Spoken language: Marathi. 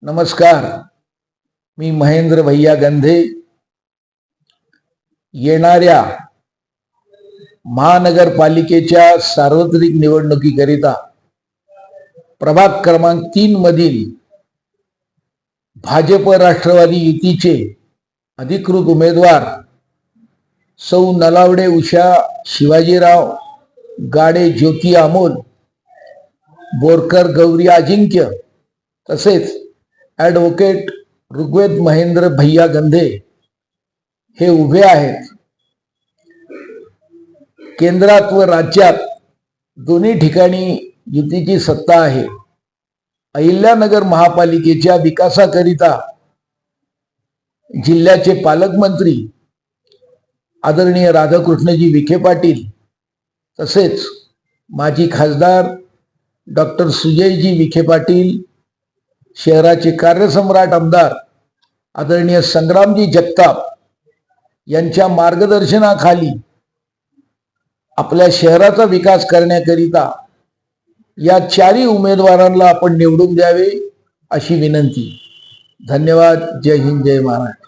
नमस्कार. मी महेंद्र भैया गंधे. येणाऱ्या महानगरपालिकेच्या सार्वत्रिक निवडणुकीकरिता प्रभाग क्रमांक 3 मधील भाजप राष्ट्रवादी युतीचे अधिकृत उमेदवार सौ नलावडे उषा शिवाजीराव, गाडे ज्योती अमोल, बोरकर गौरी अजिंक्य तसेच ॲडव्होकेट ऋग्वेद महेंद्र भैया गंधे हे उभे आहेत. केंद्रात व राज्यात दोन्ही ठिकाणी युतीची सत्ता आहे. अहिल्यानगर महापालिकेच्या विकासाकरिता जिल्ह्याचे पालकमंत्री आदरणीय राधाकृष्णजी विखे पाटील तसेच माजी खासदार डॉक्टर सुजयजी विखे पाटील, शहराचे कार्यसम्राट आमदार आदरणीय संग्रामजी जगताप यांच्या मार्गदर्शनाखाली आपल्या शहराचा विकास करण्याकरिता या चारही उमेदवारांना आपण निवडून द्यावे अशी विनंती. धन्यवाद. जय हिंद, जय महाराष्ट्र.